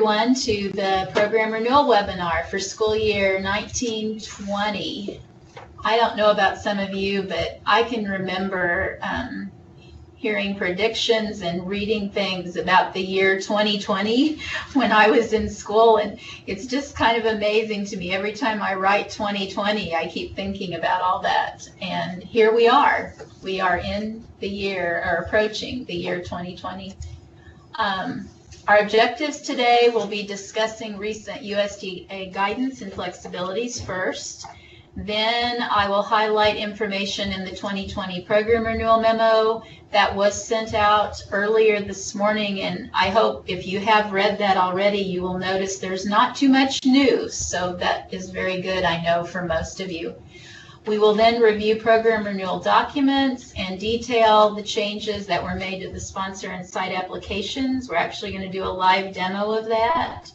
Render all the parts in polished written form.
everyone to the Program Renewal webinar for school year 1920. I don't know about some of you, but I can remember hearing predictions and reading things about the year 2020 when I was in school, and it's just kind of amazing to me. Every time I write 2020, I keep thinking about all that, and here we are. We are in the year, or approaching the year 2020. Our objectives today will be discussing recent USDA guidance and flexibilities first. Then I will highlight information in the 2020 Program Renewal Memo that was sent out earlier this morning, and I hope if you have read that already, you will notice there's not too much news, so that is very good, I know, for most of you. We will then review program renewal documents and detail the changes that were made to the sponsor and site applications. We're actually going to do a live demo of that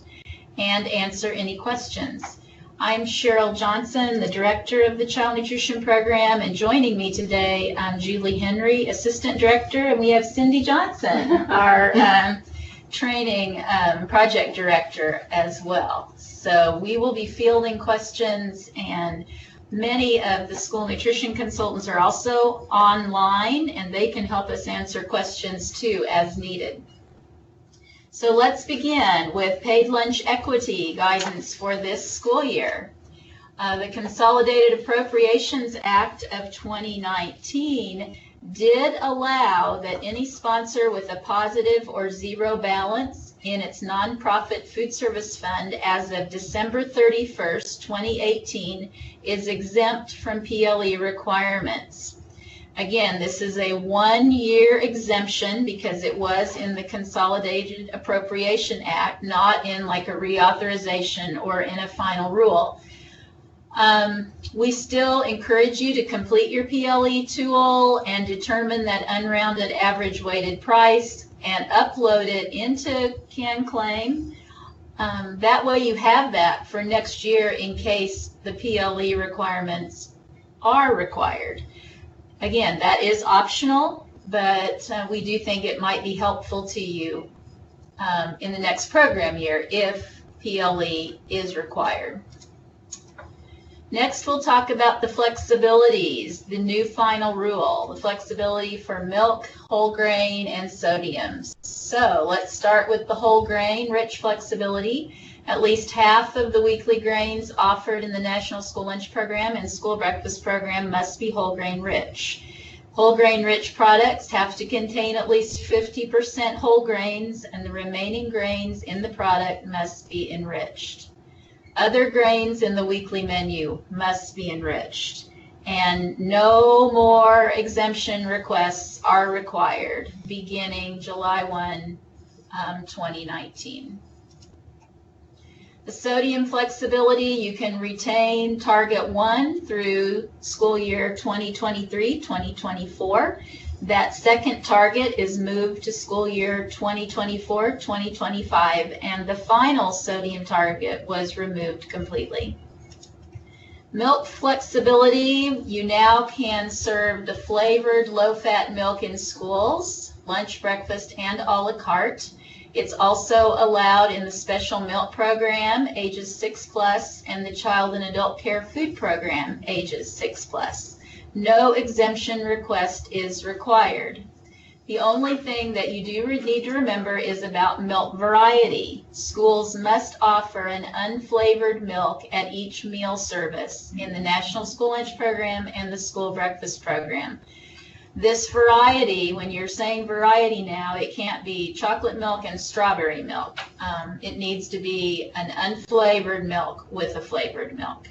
and answer any questions. I'm Cheryl Johnson, the director of the Child Nutrition Program, and joining me today, I'm Julie Henry, assistant director, and we have Cindy Johnson, our training project director as well. So we will be fielding questions, and many of the school nutrition consultants are also online, and they can help us answer questions too as needed. So let's begin with paid lunch equity guidance for this school year. The Consolidated Appropriations Act of 2019 did allow that any sponsor with a positive or zero balance in its nonprofit food service fund as of December 31st, 2018 is exempt from PLE requirements. Again, this is a one-year exemption because it was in the Consolidated Appropriation Act, not in like a reauthorization or in a final rule. We still encourage you to complete your PLE tool and determine that unrounded average weighted price and upload it into CanClaim. That way you have that for next year in case the PLE requirements are required. Again, that is optional, but we do think it might be helpful to you in the next program year if PLE is required. Next, we'll talk about the flexibilities, the new final rule, the flexibility for milk, whole grain, and sodiums. So let's start with the whole grain rich flexibility. At least half of the weekly grains offered in the National School Lunch Program and School Breakfast Program must be whole grain rich. Whole grain rich products have to contain at least 50% whole grains, and the remaining grains in the product must be enriched. Other grains in the weekly menu must be enriched, and no more exemption requests are required beginning July 1, 2019. The sodium flexibility, you can retain Target 1 through school year 2023-2024. That second target is moved to school year 2024-2025, and the final sodium target was removed completely. Milk flexibility, you now can serve the flavored low-fat milk in schools, lunch, breakfast, and a la carte. It's also allowed in the special milk program, ages 6+, and the child and adult care food program, ages 6+. No exemption request is required. The only thing that you do need to remember is about milk variety. Schools must offer an unflavored milk at each meal service in the National School Lunch Program and the School Breakfast Program. This variety, when you're saying variety now, it can't be chocolate milk and strawberry milk. It needs to be an unflavored milk with a flavored milk.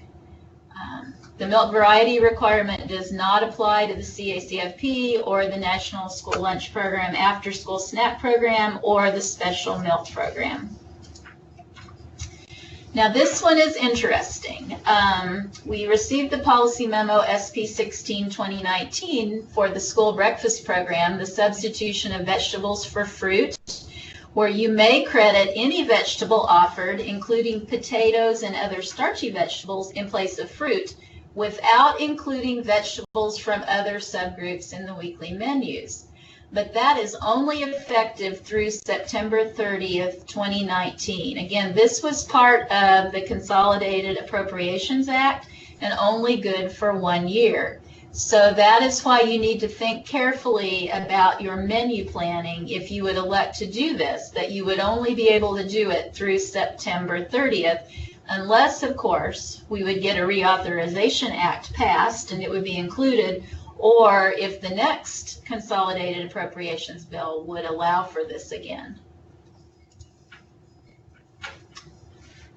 The milk variety requirement does not apply to the CACFP or the National School Lunch Program, After School Snack Program, or the Special Milk Program. Now this one is interesting. We received the policy memo SP 16/2019 for the school breakfast program, the substitution of vegetables for fruit, where you may credit any vegetable offered, including potatoes and other starchy vegetables, in place of fruit, without including vegetables from other subgroups in the weekly menus. but that is only effective through September 30th, 2019. Again, this was part of the Consolidated Appropriations Act and only good for 1 year. So that is why you need to think carefully about your menu planning if you would elect to do this, that you would only be able to do it through September 30th, unless, of course, we would get a Reauthorization Act passed and it would be included, or if the next Consolidated Appropriations Bill would allow for this again.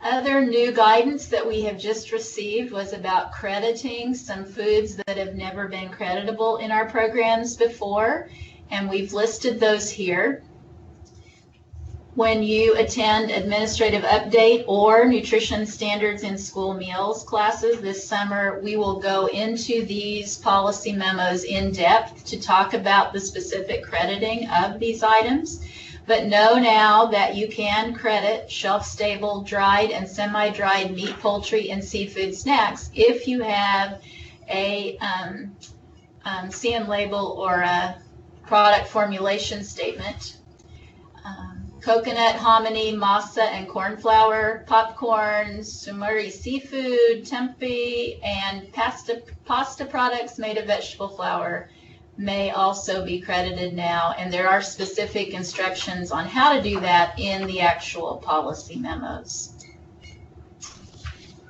Other new guidance that we have just received was about crediting some foods that have never been creditable in our programs before, and we've listed those here. When you attend Administrative Update or Nutrition Standards in School Meals classes this summer, we will go into these policy memos in depth to talk about the specific crediting of these items. But know now that you can credit shelf-stable, dried, and semi-dried meat, poultry, and seafood snacks if you have a CN label or a product formulation statement. Coconut, hominy, masa, and corn flour, popcorn, sumari seafood, tempeh, and pasta products made of vegetable flour may also be credited now, and there are specific instructions on how to do that in the actual policy memos.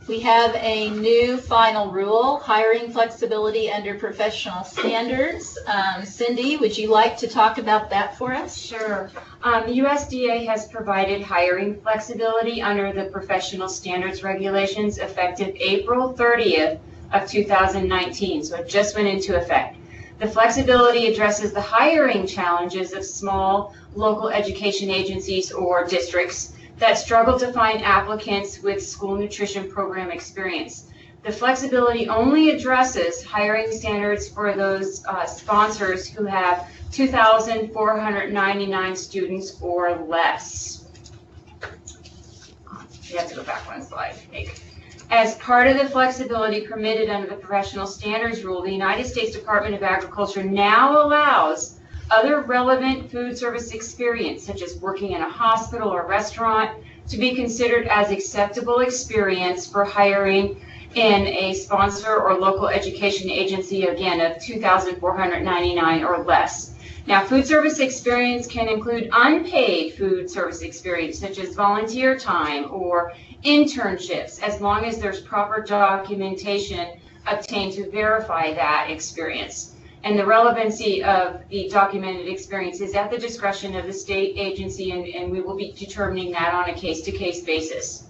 We have a new final rule, hiring flexibility under professional standards. Cindy, would you like to talk about that for us? Sure. USDA has provided hiring flexibility under the professional standards regulations effective April 30th of 2019, so it just went into effect. The flexibility addresses the hiring challenges of small local education agencies or districts that struggle to find applicants with school nutrition program experience. The flexibility only addresses hiring standards for those sponsors who have 2,499 students or less. You have to go back one slide. As part of the flexibility permitted under the professional standards rule, the United States Department of Agriculture now allows other relevant food service experience, such as working in a hospital or restaurant, to be considered as acceptable experience for hiring in a sponsor or local education agency, again, of 2,499 or less. Now, food service experience can include unpaid food service experience, such as volunteer time or internships, as long as there's proper documentation obtained to verify that experience. And the relevancy of the documented experience is at the discretion of the state agency, and we will be determining that on a case-to-case basis.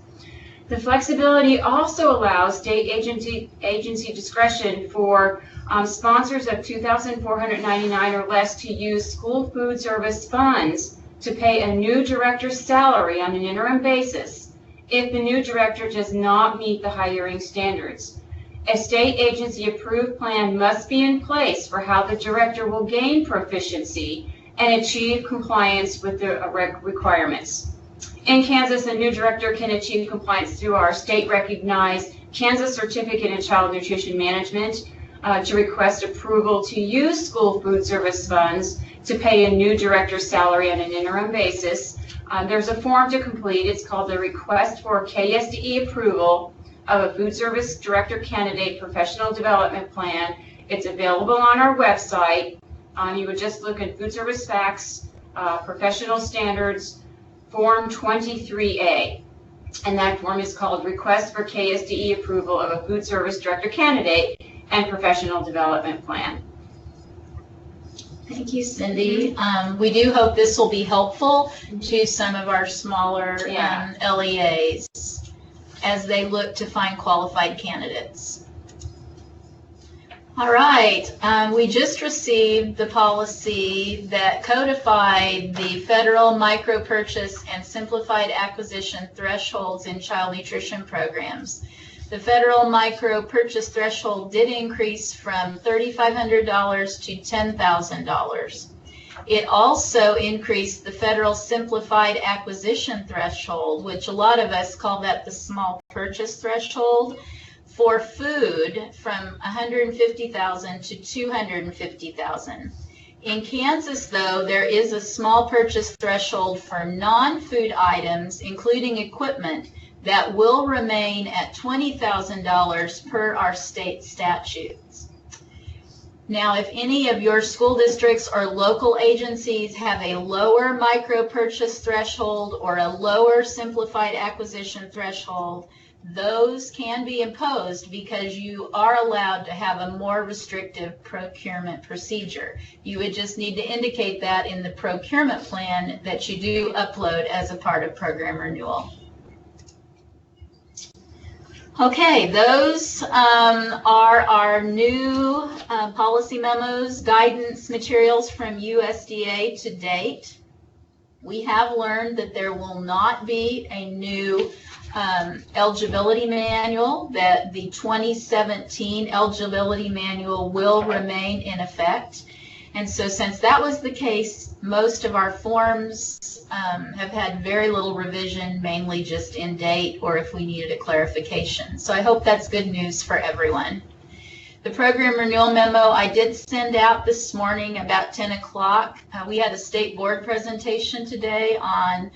The flexibility also allows state agency discretion for sponsors of 2,499 or less to use school food service funds to pay a new director's salary on an interim basis if the new director does not meet the hiring standards. A state agency approved plan must be in place for how the director will gain proficiency and achieve compliance with the requirements. In Kansas, a new director can achieve compliance through our state-recognized Kansas Certificate in Child Nutrition Management to request approval to use school food service funds to pay a new director's salary on an interim basis. There's a form to complete. It's called the Request for KSDE Approval of a Food Service Director Candidate Professional Development Plan. It's available on our website. You would just look at Food Service Facts, Professional Standards, Form 23A. And that form is called Request for KSDE Approval of a Food Service Director Candidate and Professional Development Plan. Thank you, Cindy. We do hope this will be helpful to some of our smaller LEAs as they look to find qualified candidates. All right, we just received the policy that codified the federal micro-purchase and simplified acquisition thresholds in child nutrition programs. The federal micro-purchase threshold did increase from $3,500 to $10,000. It also increased the federal simplified acquisition threshold, which a lot of us call that the small purchase threshold, for food from $150,000 to $250,000. In Kansas, though, there is a small purchase threshold for non-food items, including equipment, that will remain at $20,000 per our state statutes. Now, if any of your school districts or local agencies have a lower micro purchase threshold or a lower simplified acquisition threshold, those can be imposed because you are allowed to have a more restrictive procurement procedure. You would just need to indicate that in the procurement plan that you do upload as a part of program renewal. Okay, those are our new policy memos, guidance materials from USDA to date. We have learned that there will not be a new eligibility manual, that the 2017 eligibility manual will remain in effect. And so since that was the case, most of our forms have had very little revision, mainly just in date or if we needed a clarification. So I hope that's good news for everyone. The program renewal memo I did send out this morning about 10 o'clock. We had a state board presentation today on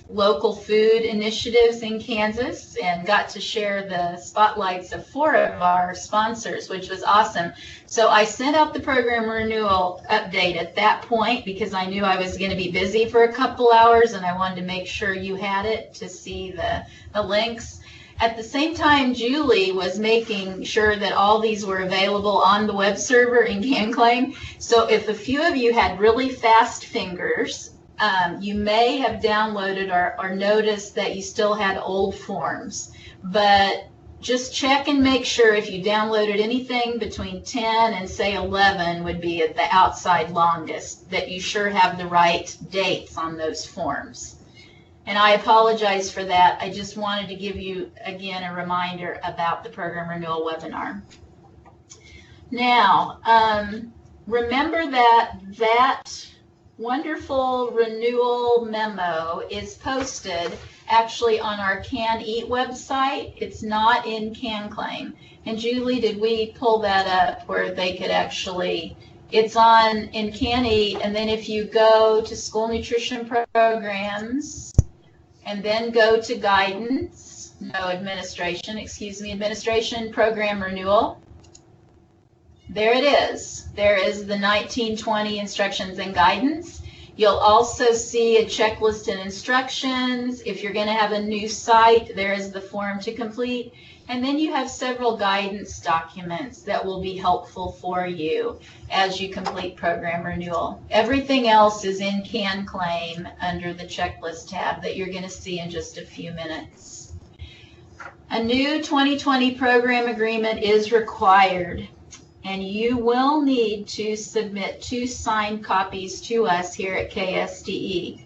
local food initiatives in Kansas and got to share the spotlights of 4 of our sponsors, which was awesome. So I sent out the program renewal update at that point because I knew I was going to be busy for a couple hours and I wanted to make sure you had it to see the links. At the same time, Julie was making sure that all these were available on the web server in CanClaim. So if a few of you had really fast fingers, you may have downloaded or noticed that you still had old forms. But just check and make sure if you downloaded anything between 10 and say 11 would be at the outside longest, that you sure have the right dates on those forms. And I apologize for that. I just wanted to give you, again, a reminder about the program renewal webinar. Now, remember that wonderful renewal memo is posted actually on our CanEat website. It's not in CanClaim. And Julie, did we pull that up where they could actually, it's on in CanEat, and then if you go to school nutrition programs, and then go to guidance, administration program renewal. There it is. There is the 1920 instructions and guidance. You'll also see a checklist and instructions. If you're going to have a new site, there is the form to complete. And then you have several guidance documents that will be helpful for you as you complete program renewal. Everything else is in CanClaim under the checklist tab that you're going to see in just a few minutes. A new 2020 program agreement is required, and you will need to submit 2 signed copies to us here at KSDE.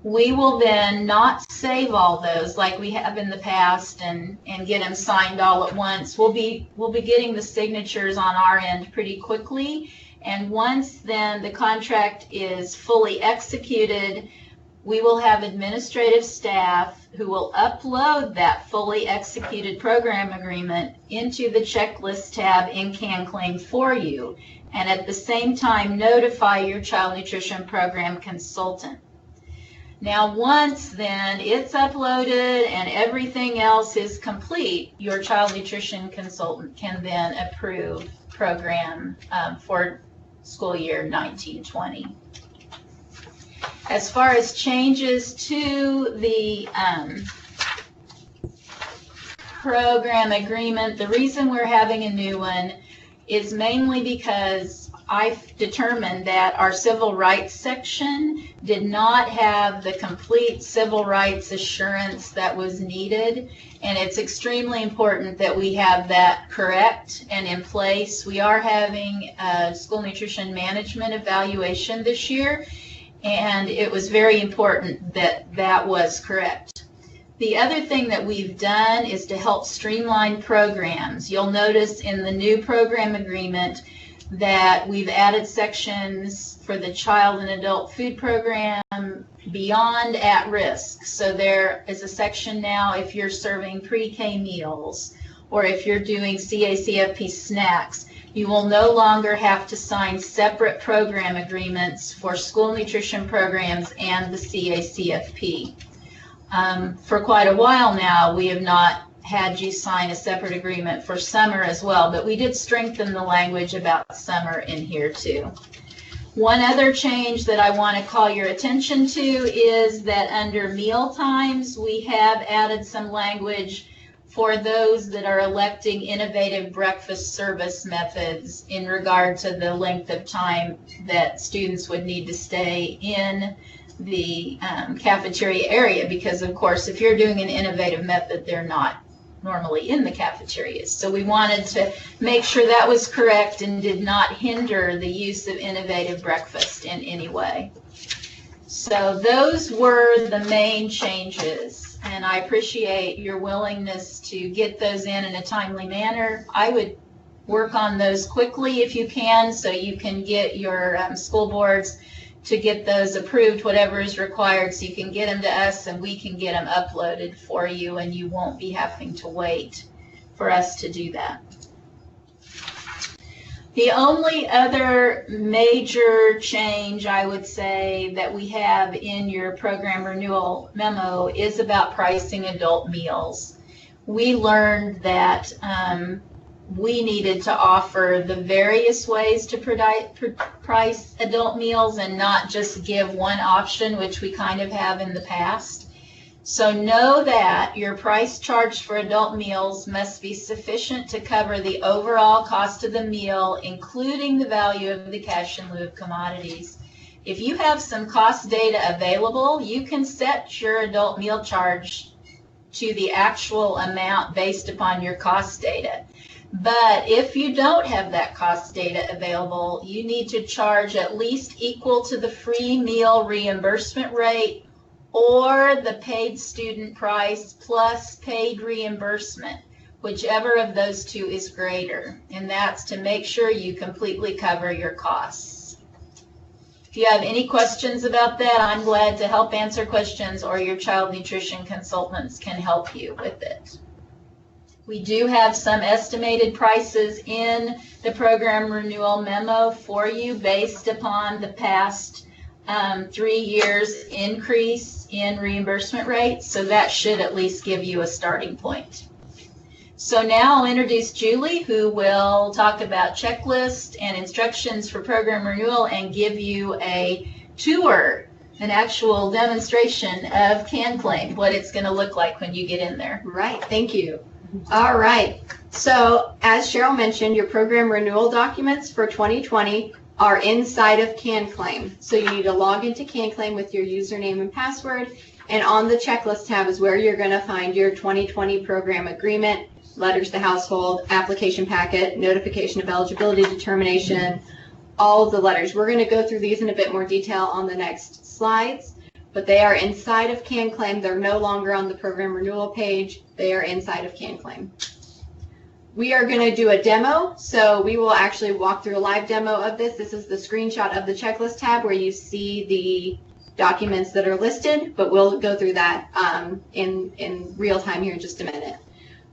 We will then not save all those like we have in the past and get them signed all at once. We'll be getting the signatures on our end pretty quickly, and once then the contract is fully executed, we will have administrative staff who will upload that fully executed program agreement into the checklist tab in CanClaim for you, and at the same time notify your child nutrition program consultant. Now, once then it's uploaded and everything else is complete, your child nutrition consultant can then approve program for school year 1920. As far as changes to the program agreement, the reason we're having a new one is mainly because I've determined that our civil rights section did not have the complete civil rights assurance that was needed, and it's extremely important that we have that correct and in place. We are having a school nutrition management evaluation this year, and it was very important that that was correct. The other thing that we've done is to help streamline programs. You'll notice in the new program agreement that we've added sections for the child and adult food program beyond at risk. So there is a section now if you're serving pre-K meals or if you're doing CACFP snacks. You will no longer have to sign separate program agreements for school nutrition programs and the CACFP. For quite a while now, we have not had you sign a separate agreement for summer as well, but we did strengthen the language about summer in here too. One other change that I want to call your attention to is that under meal times, we have added some language for those that are electing innovative breakfast service methods in regard to the length of time that students would need to stay in the cafeteria area, because of course if you're doing an innovative method, they're not normally in the cafeterias. So we wanted to make sure that was correct and did not hinder the use of innovative breakfast in any way. So those were the main changes, and I appreciate your willingness to get those in a timely manner. I would work on those quickly if you can, so you can get your school boards to get those approved, whatever is required, so you can get them to us and we can get them uploaded for you, and you won't be having to wait for us to do that. The only other major change I would say that we have in your program renewal memo is about pricing adult meals. We learned that we needed to offer the various ways to price adult meals and not just give one option, which we kind of have in the past. So know that your price charged for adult meals must be sufficient to cover the overall cost of the meal, including the value of the cash in lieu of commodities. If you have some cost data available, you can set your adult meal charge to the actual amount based upon your cost data. But if you don't have that cost data available, you need to charge at least equal to the free meal reimbursement rate or the paid student price plus paid reimbursement, whichever of those two is greater. And that's to make sure you completely cover your costs. If you have any questions about that, I'm glad to help answer questions, or your child nutrition consultants can help you with it. We do have some estimated prices in the program renewal memo for you based upon the past 3 years increase in reimbursement rates, so that should at least give you a starting point. So now I'll introduce Julie, who will talk about checklist and instructions for program renewal and give you a tour, an actual demonstration of CanClaim, what it's going to look like when you get in there. Right, thank you. All right, so as Cheryl mentioned, your program renewal documents for 2020 are inside of CanClaim. So you need to log into CanClaim with your username and password, and on the checklist tab is where you're going to find your 2020 program agreement, letters to household, application packet, notification of eligibility determination, all of the letters. We're going to go through these in a bit more detail on the next slides, but they are inside of CanClaim. They're no longer on the program renewal page. They are inside of CanClaim. We are going to do a demo, so we will actually walk through a live demo of this. This is the screenshot of the checklist tab where you see the documents that are listed, but we'll go through that in real time here in just a minute.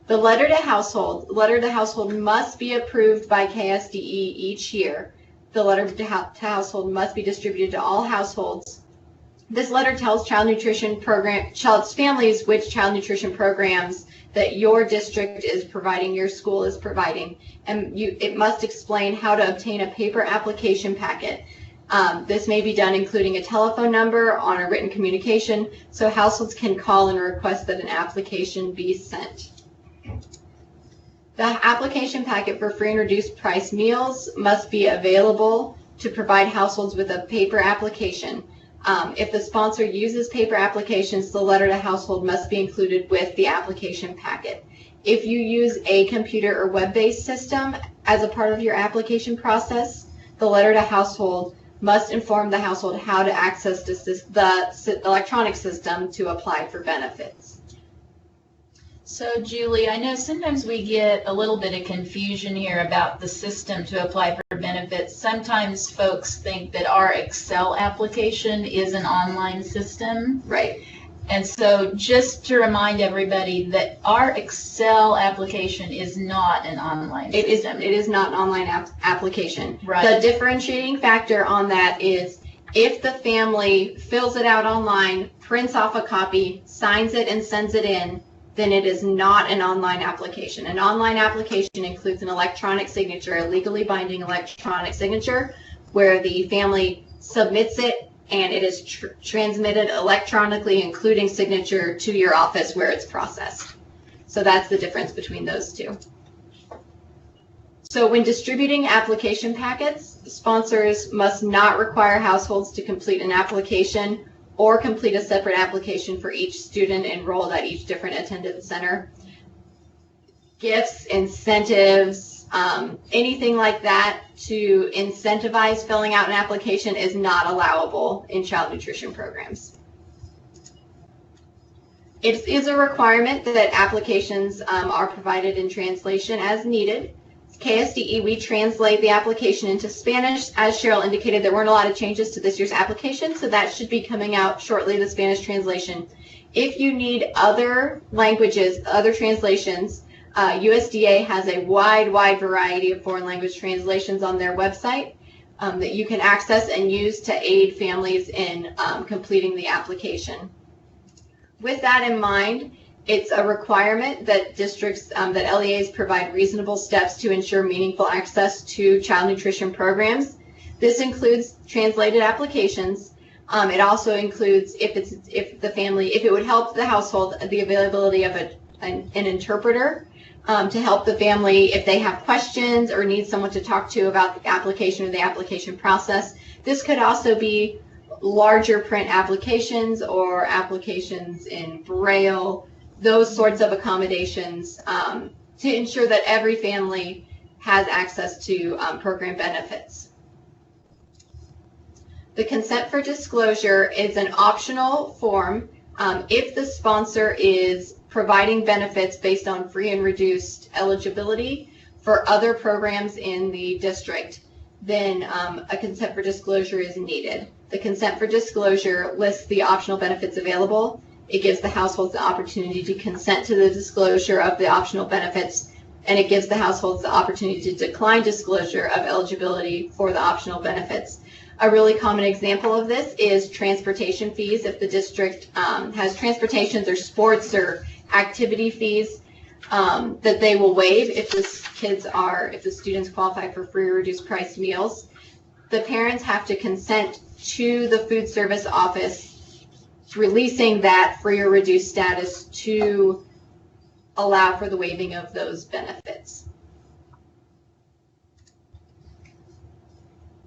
The letter to household must be approved by KSDE each year. The letter to household must be distributed to all households. This letter tells child's families which child nutrition programs that your district is providing, your school is providing, and it must explain how to obtain a paper application packet. This may be done including a telephone number on a written communication, so households can call and request that an application be sent. The application packet for free and reduced price meals must be available to provide households with a paper application. If the sponsor uses paper applications, the letter to household must be included with the application packet. If you use a computer or web-based system as a part of your application process, the letter to household must inform the household how to access the electronic system to apply for benefits. So Julie, I know sometimes we get a little bit of confusion here about the system to apply for benefits. Sometimes folks think that our Excel application is an online system. Right. And so just to remind everybody that our Excel application is not an online system. It is not an online application. Right. The differentiating factor on that is if the family fills it out online, prints off a copy, signs it and sends it in, then it is not an online application. An online application includes an electronic signature, a legally binding electronic signature, where the family submits it and it is transmitted electronically, including signature, to your office where it's processed. So that's the difference between those two. So when distributing application packets, sponsors must not require households to complete an application or complete a separate application for each student enrolled at each different attendance center. Gifts, incentives, anything like that to incentivize filling out an application is not allowable in child nutrition programs. It is a requirement that applications are provided in translation as needed. KSDE, we translate the application into Spanish. As Cheryl indicated, there weren't a lot of changes to this year's application, so that should be coming out shortly, the Spanish translation. If you need other languages, other translations, USDA has a wide variety of foreign language translations on their website that you can access and use to aid families in completing the application. With that in mind, it's a requirement that districts, that LEAs provide reasonable steps to ensure meaningful access to child nutrition programs. This includes translated applications. It also includes, if it would help the household, the availability of an interpreter to help the family if they have questions or need someone to talk to about the application or the application process. This could also be larger print applications or applications in Braille, those sorts of accommodations to ensure that every family has access to program benefits. The consent for disclosure is an optional form if the sponsor is providing benefits based on free and reduced eligibility for other programs in the district, then a consent for disclosure is needed. The consent for disclosure lists the optional benefits available. It gives the households the opportunity to consent to the disclosure of the optional benefits, and it gives the households the opportunity to decline disclosure of eligibility for the optional benefits. A really common example of this is transportation fees. If the district has transportations or sports or activity fees that they will waive if the students qualify for free or reduced price meals, the parents have to consent to the food service office releasing that free or reduced status to allow for the waiving of those benefits.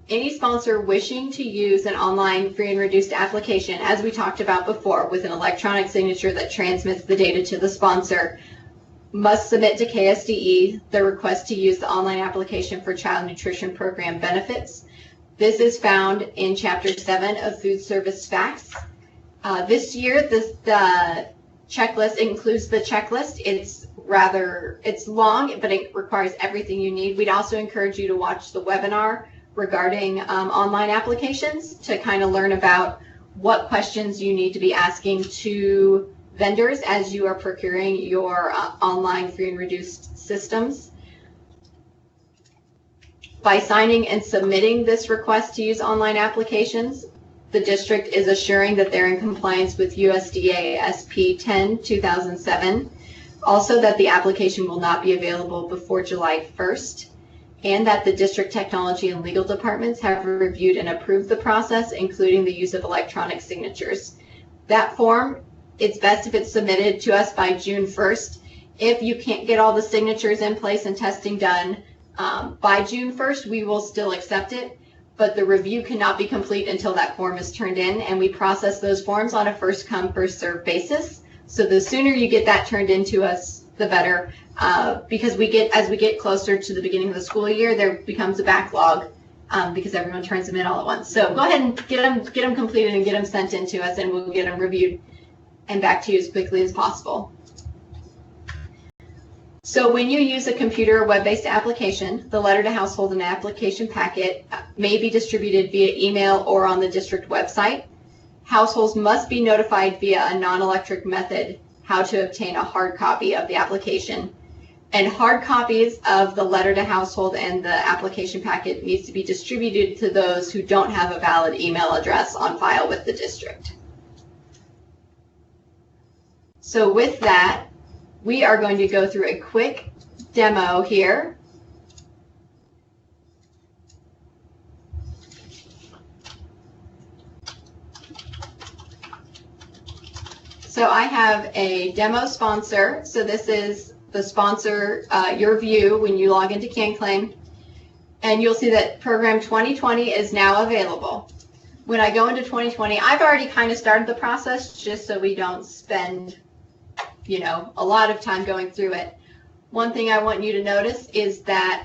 Any sponsor wishing to use an online free and reduced application, as we talked about before, with an electronic signature that transmits the data to the sponsor, must submit to KSDE the request to use the online application for child nutrition program benefits. This is found in Chapter 7 of Food Service Facts. This year, the checklist includes the checklist. It's long, but it requires everything you need. We'd also encourage you to watch the webinar regarding online applications to kind of learn about what questions you need to be asking to vendors as you are procuring your online free and reduced systems. By signing and submitting this request to use online applications, the district is assuring that they're in compliance with USDA SP 10/2007. Also, that the application will not be available before July 1st, and that the district technology and legal departments have reviewed and approved the process, including the use of electronic signatures. That form, it's best if it's submitted to us by June 1st. If you can't get all the signatures in place and testing done by June 1st, we will still accept it, but the review cannot be complete until that form is turned in, and we process those forms on a first come, first served basis. So the sooner you get that turned into us, the better, because as we get closer to the beginning of the school year, there becomes a backlog because everyone turns them in all at once. So go ahead and get them completed and get them sent in to us, and we'll get them reviewed and back to you as quickly as possible. So when you use a computer or web-based application, the letter to household and application packet may be distributed via email or on the district website. households must be notified via a non-electric method how to obtain a hard copy of the application. And hard copies of the letter to household and the application packet needs to be distributed to those who don't have a valid email address on file with the district. So with that, we are going to go through a quick demo here. So I have a demo sponsor. So this is the sponsor, your view when you log into CanClaim. And you'll see that program 2020 is now available. When I go into 2020, I've already kind of started the process just so we don't spend, you know, a lot of time going through it. One thing I want you to notice is that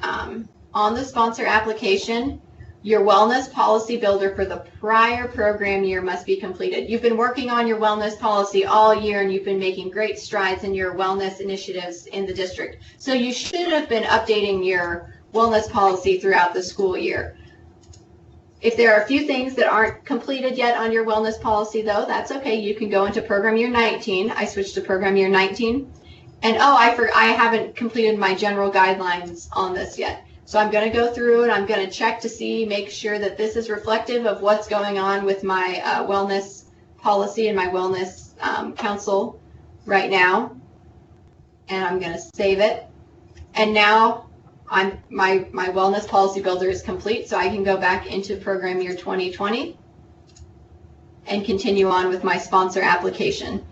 on the sponsor application, your wellness policy builder for the prior program year must be completed. You've been working on your wellness policy all year and you've been making great strides in your wellness initiatives in the district. So you should have been updating your wellness policy throughout the school year. If there are a few things that aren't completed yet on your wellness policy though, that's okay. You can go into program year 19. I switched to program year 19. And I haven't completed my general guidelines on this yet. So I'm going to go through it. I'm going to check to see, make sure that this is reflective of what's going on with my wellness policy and my wellness council right now. And I'm going to save it. And now my wellness policy builder is complete, so I can go back into program year 2020 and continue on with my sponsor application.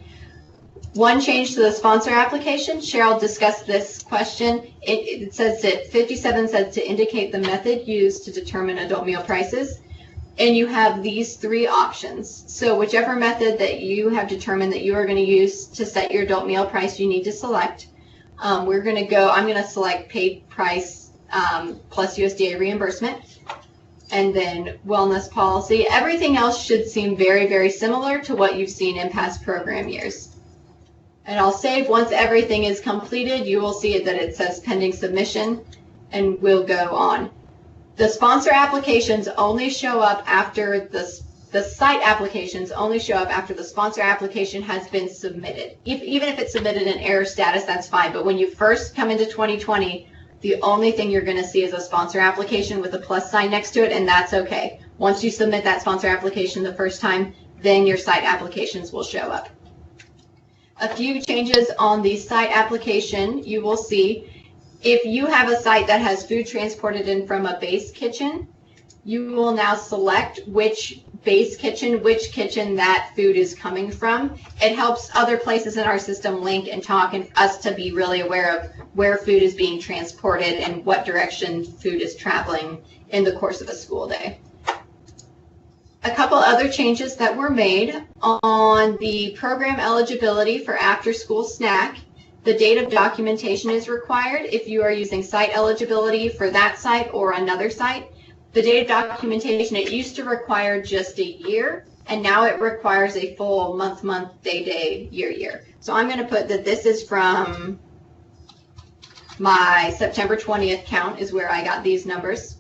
One change to the sponsor application, Cheryl discussed this question. It says that 57 says to indicate the method used to determine adult meal prices. And you have these three options. So whichever method that you have determined that you are going to use to set your adult meal price, you need to select. I'm going to select paid price plus USDA reimbursement. And then wellness policy. Everything else should seem very, very similar to what you've seen in past program years. And I'll save. Once everything is completed, you will see that it says pending submission, and we'll go on. The sponsor applications only show up after the site applications only show up after the sponsor application has been submitted. Even if it's submitted in error status, that's fine. But when you first come into 2020, the only thing you're going to see is a sponsor application with a plus sign next to it, and that's okay. Once you submit that sponsor application the first time, then your site applications will show up. A few changes on the site application. You will see if you have a site that has food transported in from a base kitchen, you will now select which base kitchen, which kitchen that food is coming from. It helps other places in our system link and talk and us to be really aware of where food is being transported and what direction food is traveling in the course of a school day. A couple other changes that were made on the program eligibility for after-school snack. The date of documentation is required if you are using site eligibility for that site or another site. The date of documentation, it used to require just a year, and now it requires a full month, day, year. So I'm going to put that this is from my September 20th count is where I got these numbers.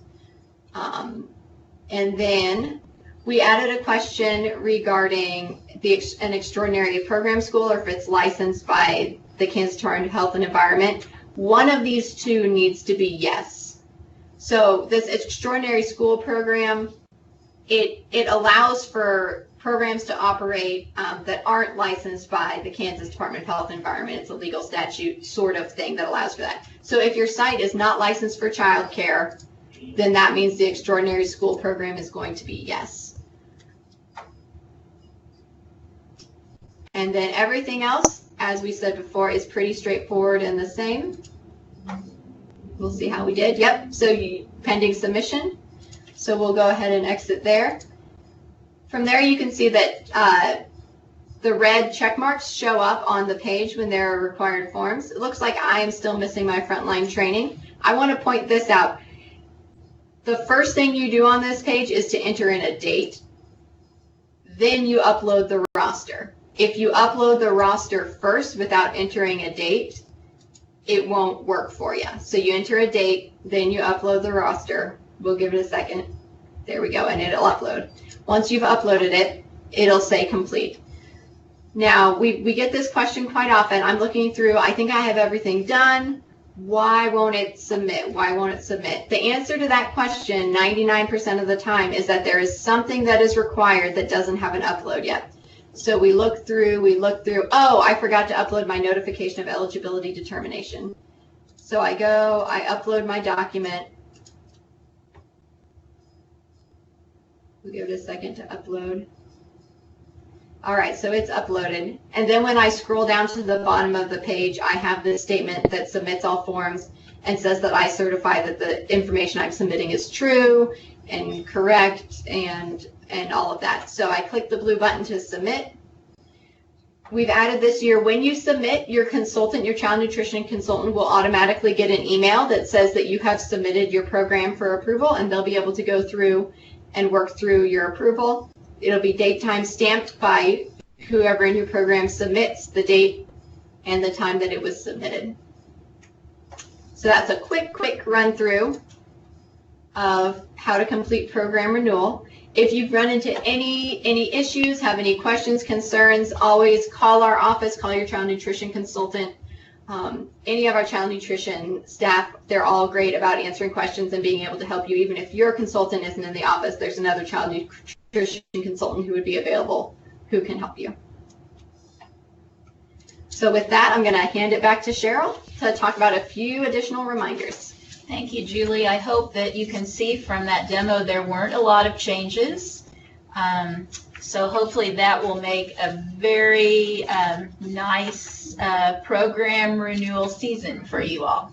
And then we added a question regarding an extraordinary program school or if it's licensed by the Kansas Department of Health and Environment. One of these two needs to be yes. So this extraordinary school program, it allows for programs to operate that aren't licensed by the Kansas Department of Health and Environment. It's a legal statute sort of thing that allows for that. So if your site is not licensed for childcare, then that means the extraordinary school program is going to be yes. And then everything else, as we said before, is pretty straightforward and the same. We'll see how we did. Yep, so pending submission. So we'll go ahead and exit there. From there, you can see that the red check marks show up on the page when there are required forms. It looks like I am still missing my frontline training. I want to point this out. The first thing you do on this page is to enter in a date. Then you upload the roster. If you upload the roster first without entering a date, it won't work for you. So you enter a date, then you upload the roster. We'll give it a second. There we go, and it'll upload. Once you've uploaded it, it'll say complete. Now, we get this question quite often. I'm looking through, I think I have everything done. Why won't it submit? Why won't it submit? The answer to that question 99% of the time is that there is something that is required that doesn't have an upload yet. So we look through, oh, I forgot to upload my notification of eligibility determination. So I go, I upload my document. We'll give it a second to upload. All right, so it's uploaded. And then when I scroll down to the bottom of the page, I have this statement that submits all forms and says that I certify that the information I'm submitting is true and correct and all of that. So I click the blue button to submit. We've added this year, when you submit, your consultant, your child nutrition consultant will automatically get an email that says that you have submitted your program for approval, and they'll be able to go through and work through your approval. It'll be date time stamped by whoever in your program submits the date and the time that it was submitted. So that's a quick run through of how to complete program renewal. If you've run into any issues, have any questions, concerns, always call our office, call your child nutrition consultant. Any of our child nutrition staff, they're all great about answering questions and being able to help you. Even if your consultant isn't in the office, there's another child nutrition consultant who would be available who can help you. So with that, I'm going to hand it back to Cheryl to talk about a few additional reminders. Thank you, Julie. I hope that you can see from that demo there weren't a lot of changes. So hopefully that will make a very nice program renewal season for you all.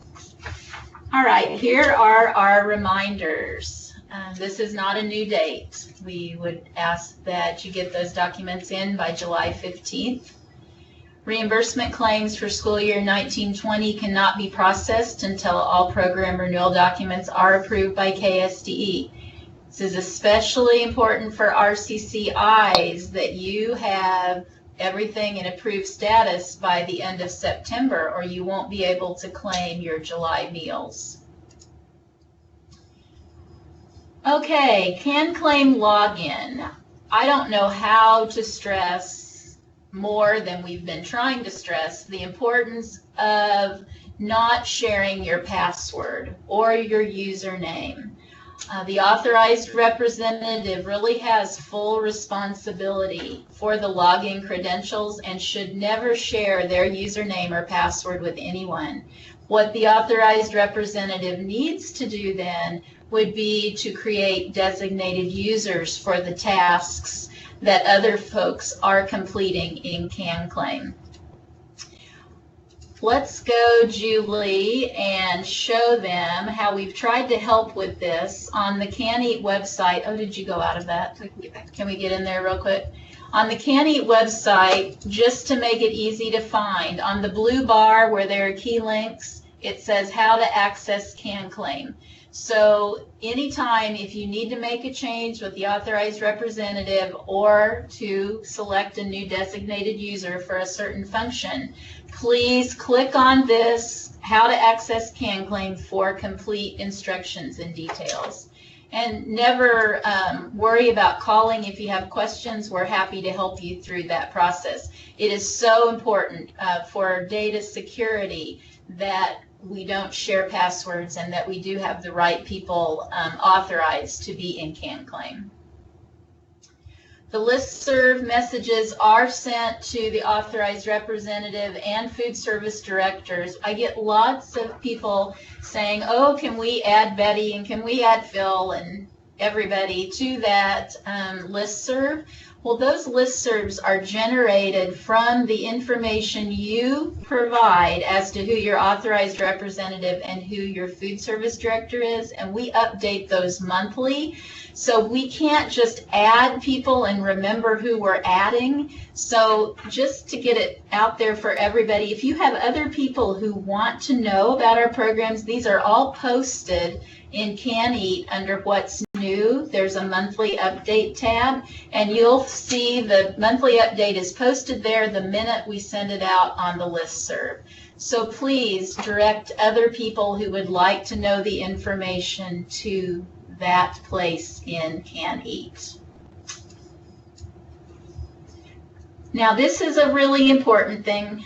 All right, here are our reminders. This is not a new date. We would ask that you get those documents in by July 15th. Reimbursement claims for school year 1920 cannot be processed until all program renewal documents are approved by KSDE. This is especially important for RCCIs that you have everything in approved status by the end of September, or you won't be able to claim your July meals. Okay, can claim login. I don't know how to stress more than we've been trying to stress the importance of not sharing your password or your username. The authorized representative really has full responsibility for the login credentials and should never share their username or password with anyone. What the authorized representative needs to do then would be to create designated users for the tasks that other folks are completing in CanClaim. Let's go, Julie, and show them how we've tried to help with this on the CanEat website. Oh, did you go out of that? I can get back. Can we get in there real quick? On the CanEat website, just to make it easy to find, on the blue bar where there are key links, it says how to access CanClaim. So anytime if you need to make a change with the authorized representative or to select a new designated user for a certain function, please click on this, how to access CanClaim, for complete instructions and details. And never worry about calling if you have questions. We're happy to help you through that process. It is so important for data security that we don't share passwords and that we do have the right people authorized to be in CanClaim. The listserv messages are sent to the authorized representative and food service directors. I get lots of people saying, oh, can we add Betty and can we add Phil and everybody to that listserv? Well, those listservs are generated from the information you provide as to who your authorized representative and who your food service director is, and we update those monthly. So we can't just add people and remember who we're adding. So just to get it out there for everybody, if you have other people who want to know about our programs, these are all posted in CanEat under What's New. There's a monthly update tab, and you'll see the monthly update is posted there the minute we send it out on the listserv. So please direct other people who would like to know the information to that place in CanEat. Now, this is a really important thing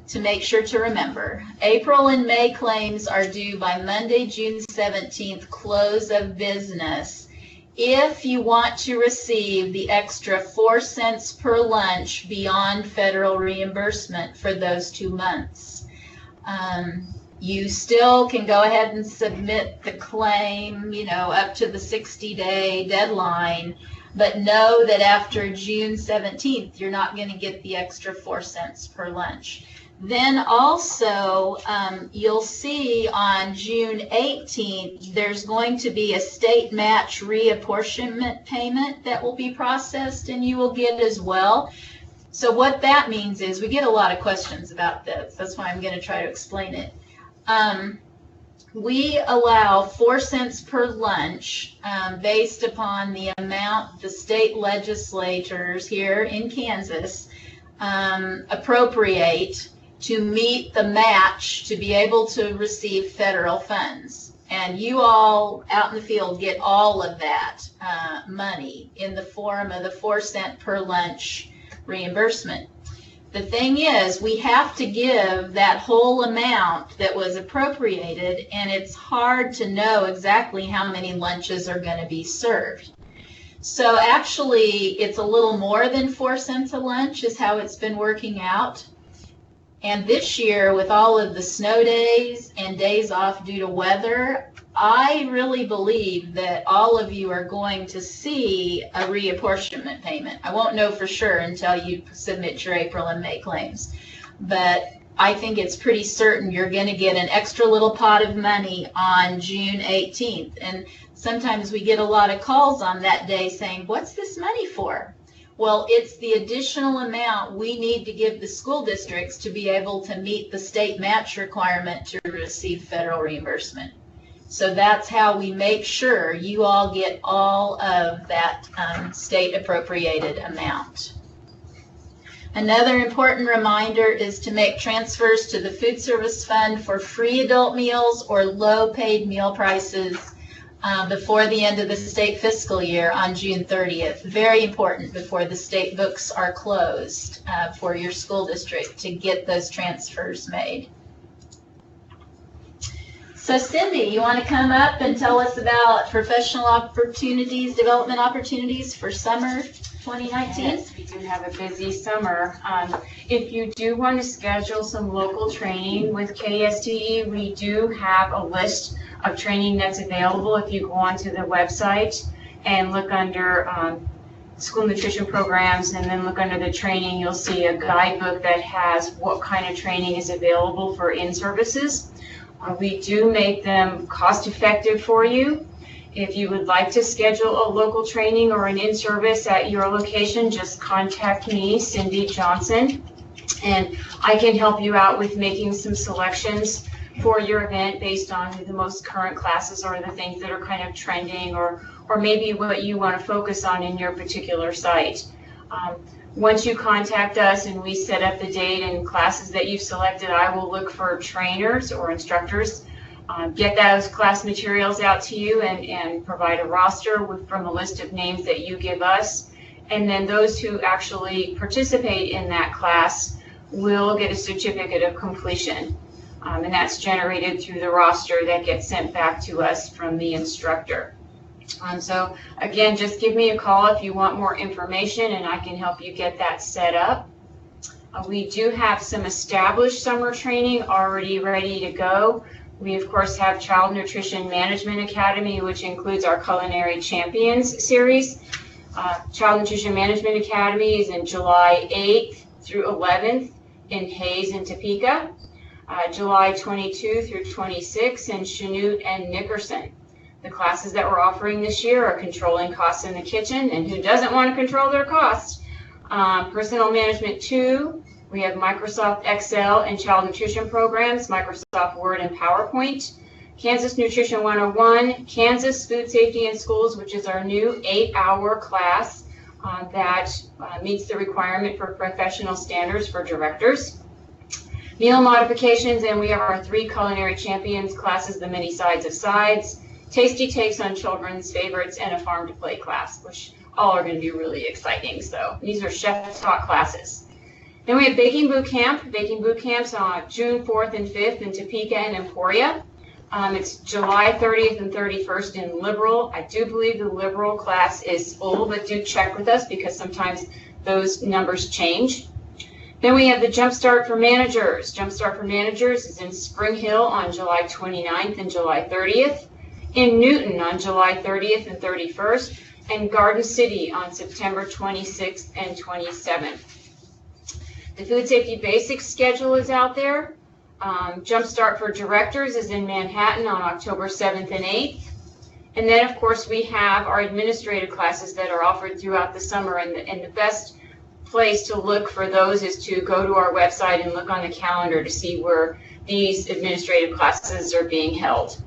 to make sure to remember. April and May claims are due by Monday, June 17th, close of business. If you want to receive the extra 4 cents per lunch beyond federal reimbursement for those 2 months, you still can go ahead and submit the claim, up to the 60-day deadline. But know that after June 17th, you're not going to get the extra 4 cents per lunch. Then also, you'll see on June 18th, there's going to be a state match reapportionment payment that will be processed and you will get as well. So what that means is, we get a lot of questions about this. That's why I'm going to try to explain it. We allow 4 cents per lunch based upon the amount the state legislators here in Kansas appropriate to meet the match to be able to receive federal funds. And you all out in the field get all of that money in the form of the 4 cent per lunch reimbursement. The thing is, we have to give that whole amount that was appropriated, and it's hard to know exactly how many lunches are going to be served. So actually, it's a little more than 4 cents a lunch is how it's been working out. And this year, with all of the snow days and days off due to weather, I really believe that all of you are going to see a reapportionment payment. I won't know for sure until you submit your April and May claims. But I think it's pretty certain you're going to get an extra little pot of money on June 18th. And sometimes we get a lot of calls on that day saying, what's this money for? Well, it's the additional amount we need to give the school districts to be able to meet the state match requirement to receive federal reimbursement. So that's how we make sure you all get all of that state appropriated amount. Another important reminder is to make transfers to the food service fund for free adult meals or low paid meal prices before the end of the state fiscal year on June 30th. Very important before the state books are closed for your school district to get those transfers made. So Cindy, you want to come up and tell us about professional opportunities, development opportunities for summer 2019? Yes, we do have a busy summer. If you do want to schedule some local training with KSDE, we do have a list of training that's available. If you go onto the website and look under school nutrition programs and then look under the training, you'll see a guidebook that has what kind of training is available for in-services. We do make them cost-effective for you. If you would like to schedule a local training or an in-service at your location, just contact me, Cindy Johnson, and I can help you out with making some selections for your event based on the most current classes or the things that are kind of trending or maybe what you want to focus on in your particular site. Once you contact us and we set up the date and classes that you've selected, I will look for trainers or instructors, get those class materials out to you and provide a roster from a list of names that you give us. And then those who actually participate in that class will get a certificate of completion. And that's generated through the roster that gets sent back to us from the instructor. So again, just give me a call if you want more information and I can help you get that set up. We do have some established summer training already ready to go. We of course have Child Nutrition Management Academy, which includes our Culinary Champions series. Child Nutrition Management Academy is in July 8th through 11th in Hayes and Topeka. July 22 through 26 in Chanute and Nickerson. The classes that we're offering this year are Controlling Costs in the Kitchen, and who doesn't want to control their costs? Personal Management 2, we have Microsoft Excel and Child Nutrition Programs, Microsoft Word and PowerPoint. Kansas Nutrition 101, Kansas Food Safety in Schools, which is our new 8-hour class that meets the requirement for professional standards for directors. Meal modifications, and we have our 3 Culinary Champions classes, the many sides of sides, tasty takes on children's favorites, and a farm to play class, which all are going to be really exciting. So these are chef taught classes. Then we have baking boot camp. Baking boot camps on June 4th and 5th in Topeka and Emporia. It's July 30th and 31st in Liberal. I do believe the Liberal class is full, but do check with us because sometimes those numbers change. Then we have the Jumpstart for Managers. Jumpstart for Managers is in Spring Hill on July 29th and July 30th, in Newton on July 30th and 31st, and Garden City on September 26th and 27th. The Food Safety Basics schedule is out there. Jumpstart for Directors is in Manhattan on October 7th and 8th. And then, of course, we have our administrative classes that are offered throughout the summer, and the best place to look for those is to go to our website and look on the calendar to see where these administrative classes are being held.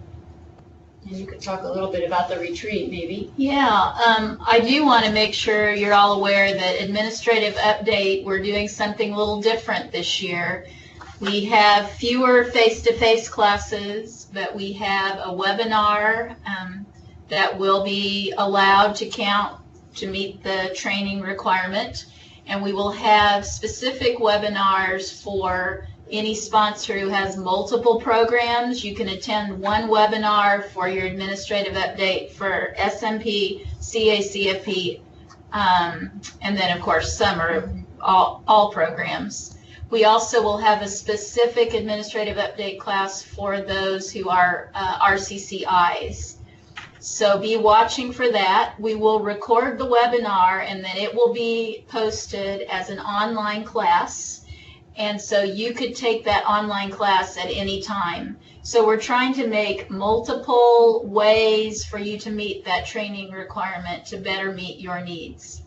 And you could talk a little bit about the retreat, maybe. Yeah, I do want to make sure you're all aware that administrative update, we're doing something a little different this year. We have fewer face-to-face classes, but we have a webinar that will be allowed to count to meet the training requirement. And we will have specific webinars for any sponsor who has multiple programs. You can attend one webinar for your administrative update for SMP, CACFP, and then of course some are all programs. We also will have a specific administrative update class for those who are RCCIs. So be watching for that. We will record the webinar and then it will be posted as an online class. And so you could take that online class at any time. So we're trying to make multiple ways for you to meet that training requirement to better meet your needs.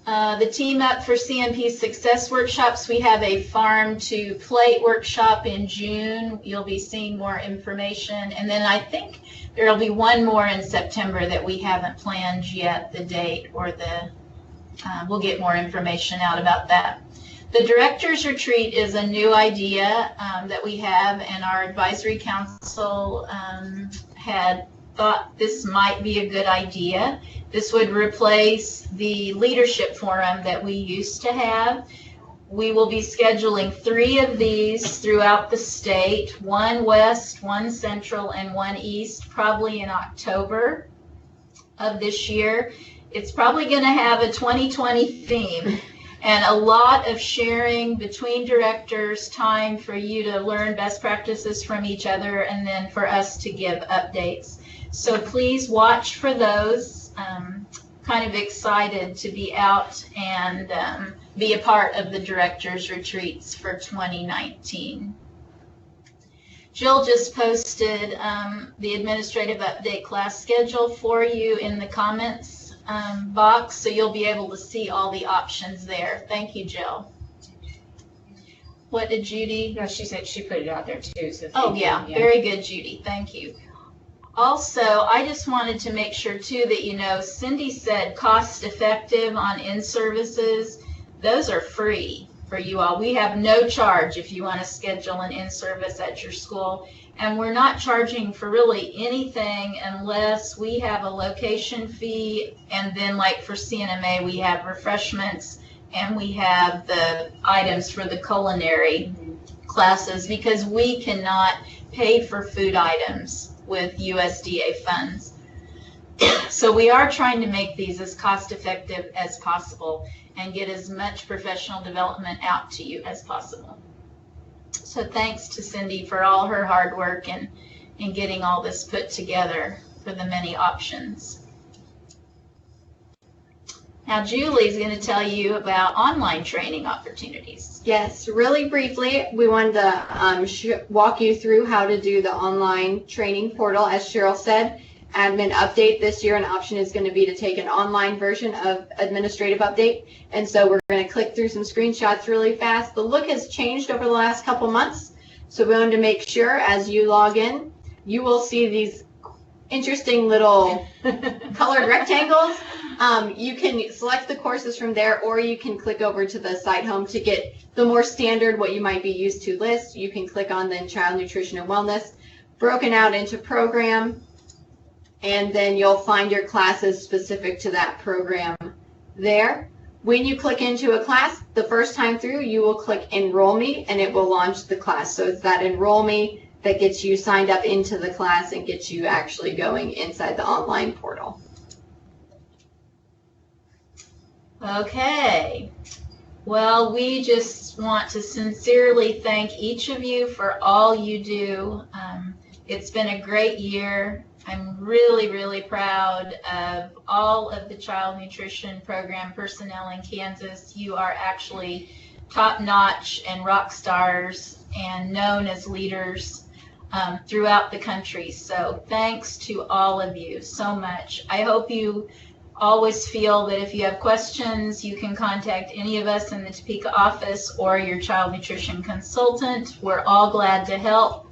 The team up for CMP success workshops, we have a farm to plate workshop in June. You'll be seeing more information. And then I think there'll be one more in September that we haven't planned yet, the date or we'll get more information out about that. The Director's Retreat is a new idea that we have, and our advisory council had thought this might be a good idea. This would replace the leadership forum that we used to have. We will be scheduling 3 of these throughout the state, 1 west, 1 central, and 1 east, probably in October of this year. It's probably going to have a 2020 theme and a lot of sharing between directors, time for you to learn best practices from each other, and then for us to give updates. So please watch for those. Kind of excited to be out and be a part of the Directors Retreats for 2019. Jill just posted the administrative update class schedule for you in the comments box, so you'll be able to see all the options there. Thank you, Jill. What did Judy? No, she said she put it out there too. So oh yeah, very good, Judy. Thank you. Also, I just wanted to make sure too that you know, Cindy said cost effective on in-services. Those are free for you all. We have no charge if you want to schedule an in-service at your school. And we're not charging for really anything unless we have a location fee. And then like for CNMA, we have refreshments and we have the items for the culinary classes because we cannot pay for food items with USDA funds. So we are trying to make these as cost effective as possible and get as much professional development out to you as possible. So thanks to Cindy for all her hard work and in getting all this put together for the many options. Now Julie's going to tell you about online training opportunities. Yes, really briefly, we wanted to walk you through how to do the online training portal. As Cheryl said, admin update this year, an option is going to be to take an online version of administrative update. And so we're going to click through some screenshots really fast. The look has changed over the last couple months. So we wanted to make sure as you log in, you will see these interesting little colored rectangles. You can select the courses from there, or you can click over to the site home to get the more standard, what you might be used to list. You can click on then child nutrition and wellness, broken out into program. and then you'll find your classes specific to that program there. When you click into a class, the first time through, you will click Enroll Me, and it will launch the class. So it's that Enroll Me that gets you signed up into the class and gets you actually going inside the online portal. Okay. Well, we just want to sincerely thank each of you for all you do. It's been a great year. I'm really, really proud of all of the child nutrition program personnel in Kansas. You are actually top-notch and rock stars and known as leaders throughout the country. So thanks to all of you so much. I hope you always feel that if you have questions, you can contact any of us in the Topeka office or your child nutrition consultant. We're all glad to help.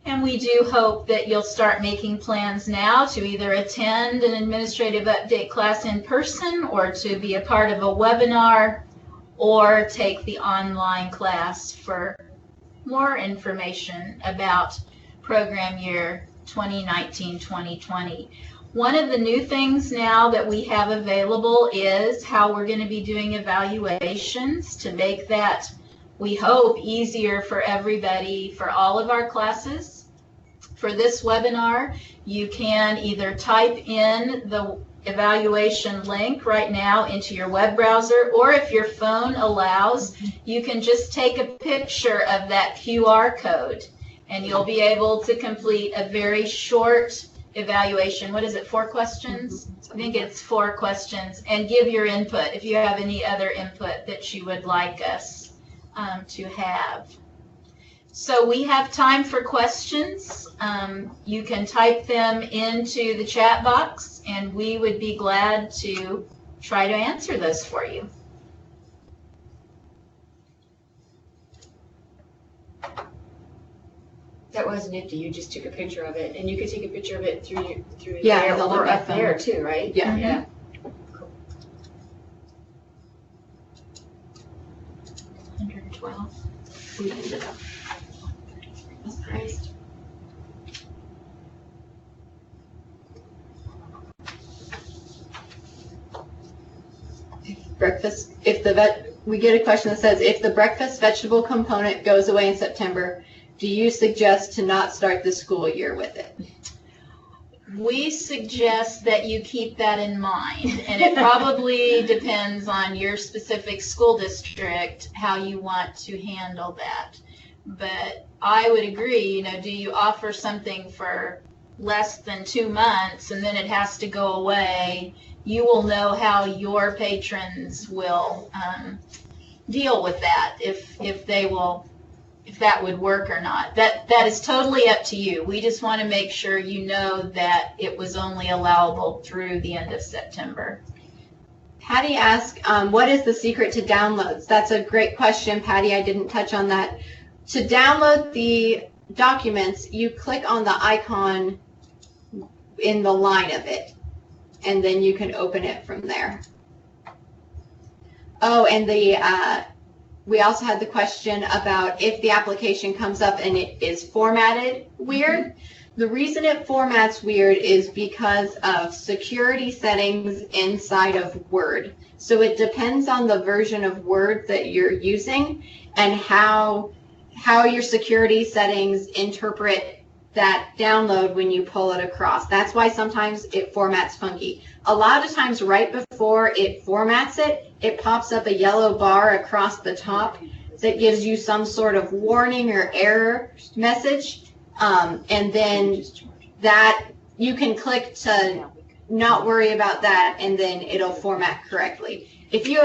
And we do hope that you'll start making plans now to either attend an administrative update class in person or to be a part of a webinar or take the online class for more information about program year 2019-2020. One of the new things now that we have available is how we're going to be doing evaluations to make that, we hope, easier for everybody for all of our classes. For this webinar, you can either type in the evaluation link right now into your web browser, or if your phone allows, you can just take a picture of that QR code and you'll be able to complete a very short evaluation. What is it, 4 questions? I think it's 4 questions, and give your input if you have any other input that you would like us to have. So we have time for questions. You can type them into the chat box, and we would be glad to try to answer those for you. That wasn't empty. You just took a picture of it, and you could take a picture of it through Yeah, there hold or it up there too, right? Yeah. Yeah. 112. We ended up. Christ. Breakfast, we get a question that says, if the breakfast vegetable component goes away in September, do you suggest to not start the school year with it? We suggest that you keep that in mind, and it probably depends on your specific school district how you want to handle that. But I would agree, do you offer something for less than 2 months and then it has to go away? You will know how your patrons will deal with that, if that would work or not. That is totally up to you. We just want to make sure you know that it was only allowable through the end of September. Patty asked, what is the secret to downloads? That's a great question, Patty. I didn't touch on that. To download the documents, you click on the icon in the line of it, and then you can open it from there. Oh, and we also had the question about if the application comes up and it is formatted weird. The reason it formats weird is because of security settings inside of Word. So it depends on the version of Word that you're using and how your security settings interpret that download when you pull it across. That's why sometimes it formats funky. A lot of times right before it formats it, it pops up a yellow bar across the top that gives you some sort of warning or error message. And then that you can click to not worry about that, and then it'll format correctly. If you're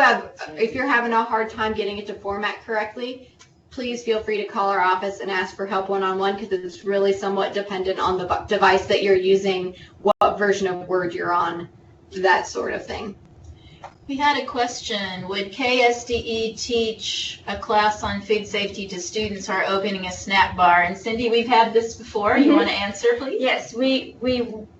having a hard time getting it to format correctly, please feel free to call our office and ask for help one-on-one, because it's really somewhat dependent on the device that you're using, what version of Word you're on, that sort of thing. We had a question, would KSDE teach a class on food safety to students who are opening a snack bar? And Cindy, we've had this before. You want to answer, please? Yes, we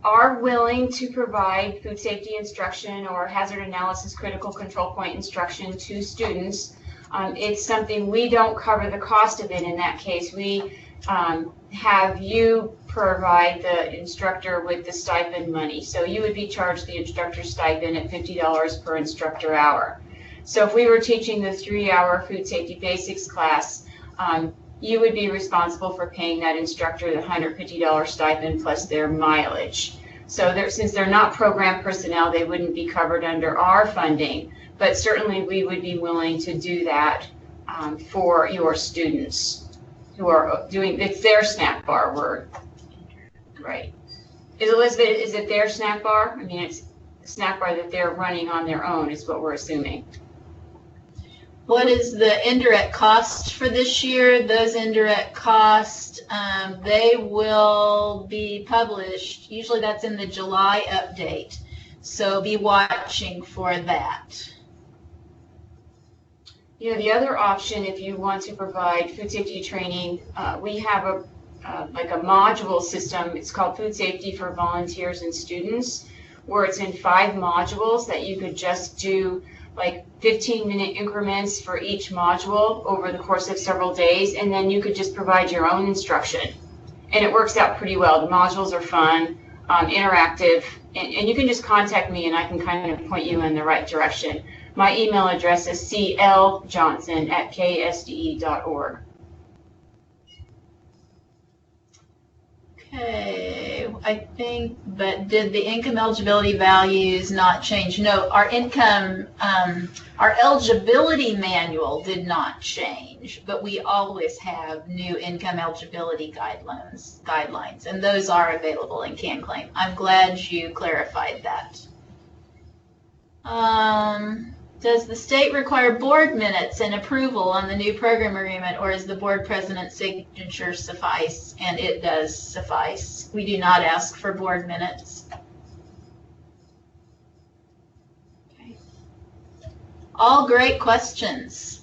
are willing to provide food safety instruction or hazard analysis critical control point instruction to students. It's something we don't cover the cost of it in that case. We have you provide the instructor with the stipend money. So you would be charged the instructor stipend at $50 per instructor hour. So if we were teaching the 3-hour food safety basics class, you would be responsible for paying that instructor the $150 stipend plus their mileage. So since they're not program personnel, they wouldn't be covered under our funding, but certainly we would be willing to do that for your students who are doing, it's their snack bar word, right? Elizabeth, is it their snack bar? I mean, it's a snack bar that they're running on their own is what we're assuming. What is the indirect cost for this year? Those indirect costs, they will be published. Usually that's in the July update. So be watching for that. You know, the other option, if you want to provide food safety training, we have like a module system. It's called Food Safety for Volunteers and Students, where it's in 5 modules that you could just do like 15-minute increments for each module over the course of several days, and then you could just provide your own instruction. And it works out pretty well. The modules are fun, interactive, and you can just contact me and I can kind of point you in the right direction. My email address is cljohnson@ksde.org. Okay, I think, but did the income eligibility values not change? No, our income, our eligibility manual did not change, but we always have new income eligibility guidelines, and those are available in CanClaim. I'm glad you clarified that. Does the state require board minutes and approval on the new program agreement, or is the board president's signature suffice? And it does suffice. We do not ask for board minutes. Okay. All great questions.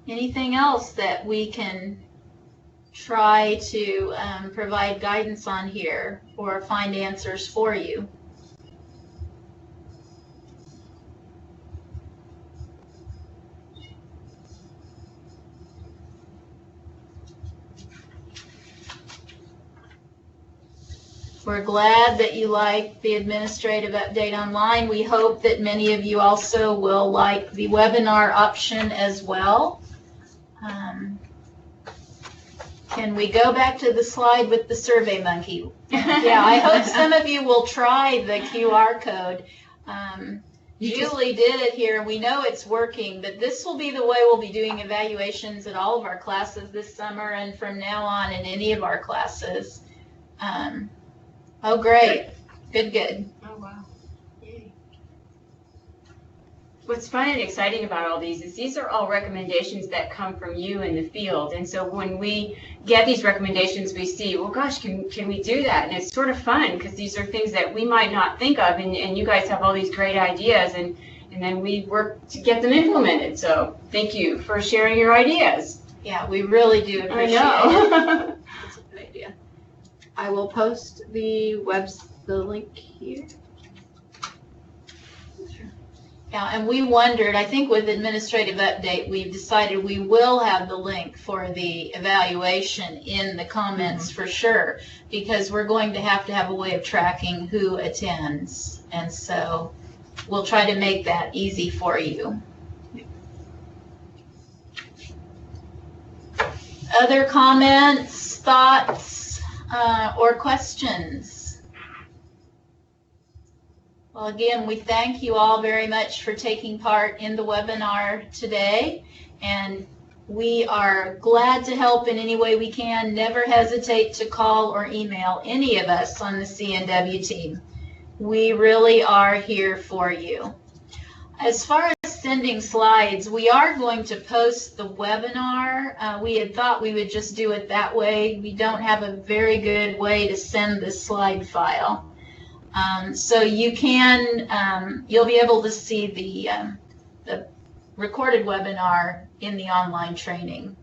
Anything else that we can try to provide guidance on here or find answers for you? We're glad that you like the administrative update online. We hope that many of you also will like the webinar option as well. Can we go back to the slide with the Survey Monkey? Yeah, I hope some of you will try the QR code. Julie did it here, and we know it's working, but this will be the way we'll be doing evaluations at all of our classes this summer and from now on in any of our classes. Oh, great. Good. Oh, wow. Yay. What's fun and exciting about all these is these are all recommendations that come from you in the field. And so when we get these recommendations, we see, well, gosh, can we do that? And it's sort of fun because these are things that we might not think of. And you guys have all these great ideas. And then we work to get them implemented. So thank you for sharing your ideas. Yeah, we really do appreciate it. That's a good idea. I will post the link here. Yeah, and we wondered, I think with administrative update, we've decided we will have the link for the evaluation in the comments for sure, because we're going to have a way of tracking who attends. And so we'll try to make that easy for you. Other comments, thoughts, or questions? Well, again, we thank you all very much for taking part in the webinar today, and we are glad to help in any way we can. Never hesitate to call or email any of us on the CNW team. We really are here for you. As far as sending slides, we are going to post the webinar. We had thought we would just do it that way. We don't have a very good way to send the slide file. So you can, you'll be able to see the recorded webinar in the online training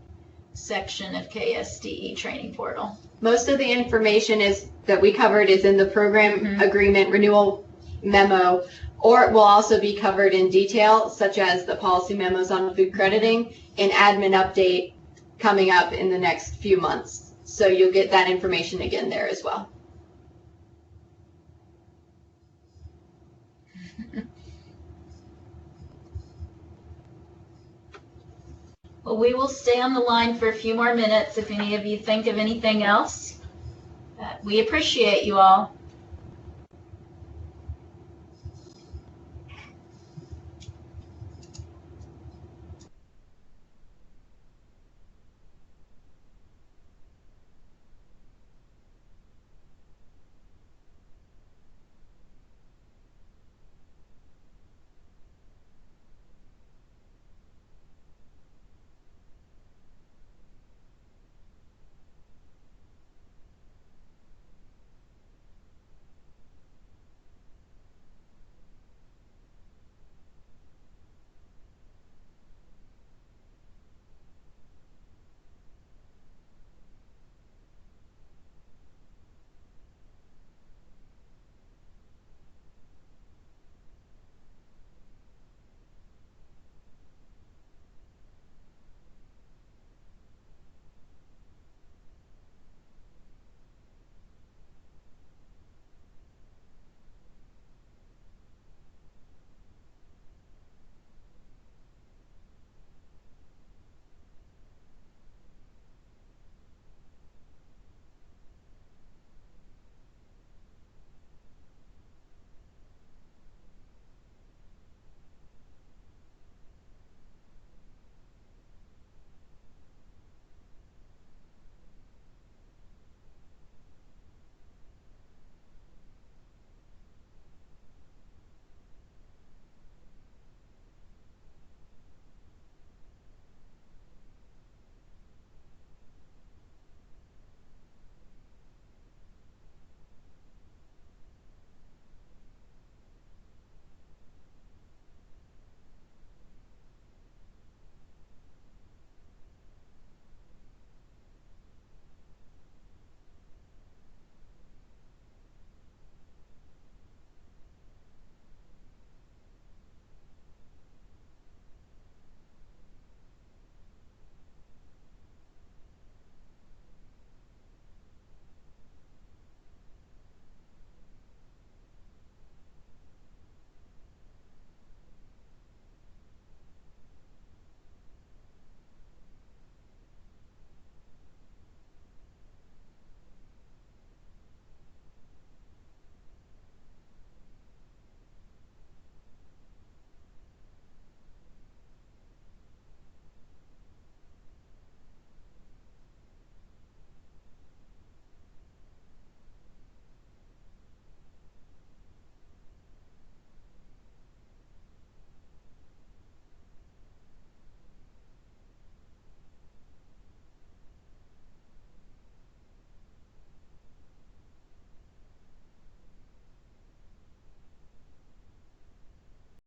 section of KSDE training portal. Most of the information that we covered is in the program agreement renewal memo, or it will also be covered in detail, such as the policy memos on food crediting and admin update coming up in the next few months. So you'll get that information again there as well. Well, we will stay on the line for a few more minutes if any of you think of anything else. We appreciate you all.